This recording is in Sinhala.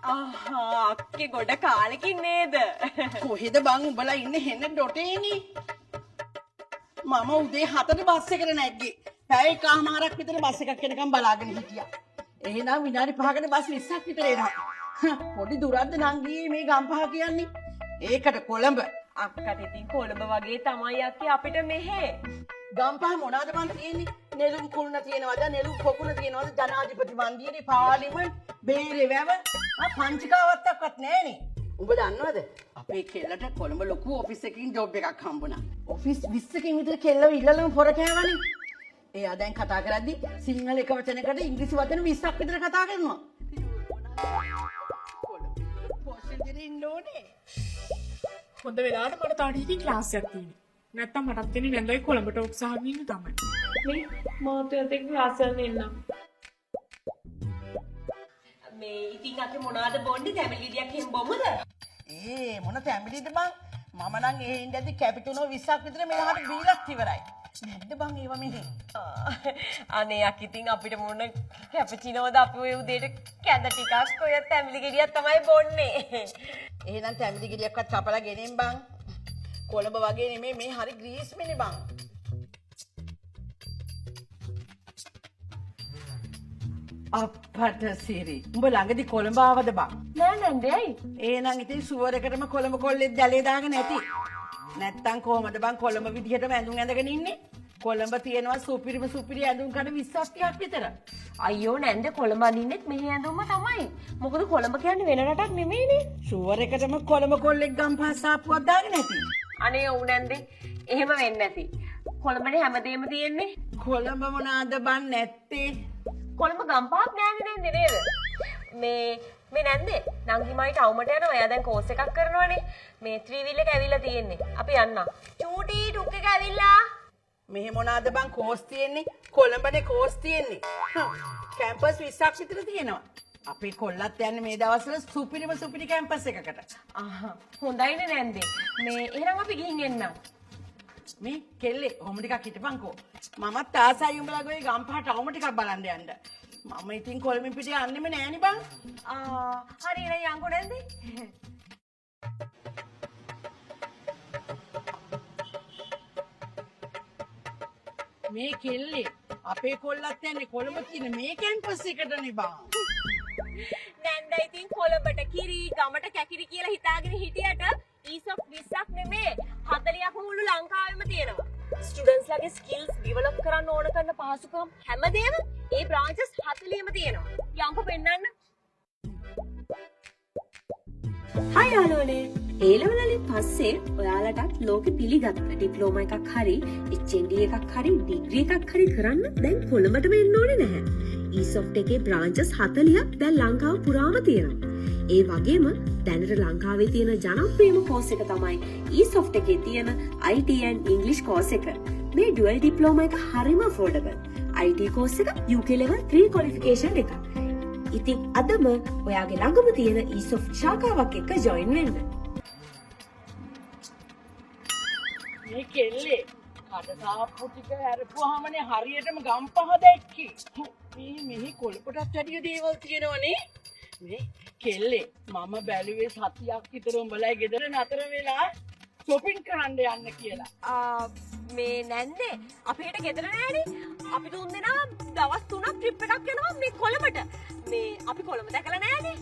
අක්කේ ගොඩ කාලෙකින් නේද? කොහෙද බං උඹලා ඉන්නේ හෙන්න ඩොටේනේ. මම උදේ 7ට බස් එකට නැග්ගේ. පැය එකමාරක් විතර බස් එකක් එනකම් බලාගෙන හිටියා. එහෙනම් විනාඩි 5කට බස් 20ක් විතර එනවා. පොඩි දුරක්ද නං ගියේ මේ ගම්පහ කියන්නේ. ඒකට කොළඹ. අක්කට ඉතින් කොළඹ වගේ තමයි අක්කේ අපිට මෙහෙ. ගම්පහ මොනවද බං තියෙන්නේ? නෙළුම් කුරුණ තියෙනවද? නෙළුම් පොකුණ තියෙනවද? ජනාධිපති මන්දිරේ පාර්ලිමේන්තු බේරේ වැව පංචිකාවත්තක්වත් නැහනේ. උඹ දන්නවද? අපේ කෙල්ලට කොළඹ ලොකු ඔෆිස් එකකින් ජොබ් එකක් හම්බුණා. ඔෆිස් 20කින් විතර කෙල්ලව ඉල්ලලම පොර කෑවනේ. එයා දැන් කතා කරද්දි සිංහල එක වචනයකට ඉංග්‍රීසි වචන 20ක් විතර කතා කරනවා. කොළඹ පොෂෙන්දේ ඉන්න ඕනේ. හොඳ වෙලාවට මට තාඩියකින් ක්ලාස් එකක් තියෙනවා. නැත්තම් මටත් දෙන්නේ නැන්දයි කොළඹට උත්සාහ වෙන්න තමයි. මේ මාතෘකාවට ක්ලාස් එකක් එන්නම්. මේ ඉතින් අක්කේ මොනවද බොන්නේ? තැඹිලි ගෙඩියක් එහෙම බොමුද? මොන තැඹිලිද බං? මම නම් ඒ ඉඳි කැපිටනෝ 20ක් විතර මෙලහට බීලක් ඉවරයි. නැද්ද බං ඒව මෙහෙ? අනේ අක්ක ඉතින් අපිට මොන කැපචිනෝද අපි ඔය උදේට කැඳ ටිකක් ඔය තැඹිලි ගෙඩියක් තමයි බොන්නේ. එහෙනම් තැඹිලි ගෙඩියක්වත් කපලා ගෙනෙන් බං. කොළඹ වගේ නෙමෙයි මේ හරි ග්‍රීස්මනේ බං. අපට සිරි. උඹ ළඟදි කොළඹ ආවද බං? නෑ නන්දේ. එහෙනම් ඉතින් සුවරකටම කොළඹ කොල්ලෙක් දැලේ දාගෙන ඇති. නැත්තම් කොහමද බං කොළඹ විදිහටම ඇඳුම් ඇඳගෙන ඉන්නේ? කොළඹ තියෙනවා සුපිරි ඇඳුම් කඩ 20ක් 30ක් විතර. අයියෝ නැන්ද කොළඹ අඳින්නෙත් මෙහි ඇඳුම්ම තමයි. මොකද කොළඹ කියන්නේ වෙන රටක් නෙමෙයිනේ. සුවරකටම කොළඹ කොල්ලෙක් ගම්පහ සාප්පුවක් දාගෙන ඇති. අනේ ඔව් නැන්දේ. එහෙම වෙන්නේ නැති. කොළඹනේ හැමදේම තියෙන්නේ. කොළඹ මොනවාද බං නැත්තේ? කොළඹ ගම්පහක් නෑනේ නේද? මේ නැන්දේ නංගිමයි ටවුමට යනවා. එයා දැන් කෝස් එකක් කරනවානේ. මේ 3 wheel එක ඇවිල්ලා තියෙන්නේ. අපි යන්නම්. චූටි ටුක් එක ඇවිල්ලා. මෙහෙ මොනවාද බං කෝස් තියෙන්නේ? කොළඹනේ කෝස් තියෙන්නේ. කැම්පස් 20ක් විතර තියෙනවා. අපේ කොල්ලත් යන්නේ මේ දවස්වල සුපිරි කැම්පස් එකකට. හොඳයිනේ නැන්දේ. මේ එහෙනම් අපි ගිහින් එන්නම්. මේ කෙල්ලේ ඔහොම ටිකක් හිටපන්කෝ. මමත් ආසයි උඹලගේ ওই ගම්පහ ටවුම ටිකක් බලන්න යන්න. මම ඉතින් කොළඹ පිටේ යන්නෙම නෑනේ බං. හරි නෑ යන්කෝ නැන්දේ. මේ කෙල්ලේ අපේ කොල්ලත් යන්නේ කොළඹ තියෙන මේ කැම්පස් එකටනේ බං. නැන්ද ඉතින් කොළඹට කිරි ගමට කැකිරි කියලා හිතාගෙන හිටියට ඊසොප් 20ක් නෙමේ 40ක් මුළු ලංකාවෙම තියෙනවා. ස්ටුඩන්ට්ස්ලාගේ ස්කිල්ස් ඩෙවලොප් කරන්න ඕන කරන පහසුකම් හැමදේම ඒ බ්‍රාන්චස් 40ම තියෙනවා. යන්කෝ පෙන්නන්න. හයි යාළුවනේ. ඒ ලෙවල් වලින් පස්සේ ඔයාලටත් ලෝකෙ පිළිගත්ත ඩිප්ලෝමා එකක් හරි HND එකක් හරි ඩිග්‍රී එකක් හරි කරන්න දැන් කොළඹටම එන්න ඕනේ නැහැ. eSoft එකේ බ්‍රාන්චස් 40ක් දැන් ලංකාව පුරාම තියෙනවා. ඒ වගේම දැනට ලංකාවේ තියෙන ජනප්‍රියම කෝස් එක තමයි eSoft එකේ තියෙන IT and English කෝස් එක. මේ ඩුවල් ඩිප්ලෝමා එක හරිම affordable. IT කෝස් එක UK level 3 qualification එකක්. ඉතින් අදම ඔයාගේ ළඟම තියෙන eSoft ශාඛාවක් එක්ක join වෙන්න. මේ කෙල්ලේ කඩසාප්පු ටික හැරපුවාමනේ හරියටම ගම්පහ දැක්කේ. මේ මෙහි කොළපටත් වැඩිය දේවල් තියෙනවනේ. මේ කෙල්ලේ මම බැලුවේ සතියක් විතර උඹලා ගෙදර නතර වෙලා shopping කරන්න යන්න කියලා. මේ නැන්දේ අපිට ගෙදර නෑනේ. අපි තුන් දෙනා දවස් 3ක් ට්‍රිප් එකක් යනවා මේ කොළඹට. මේ අපි කොළඹ දැකලා නෑනේ.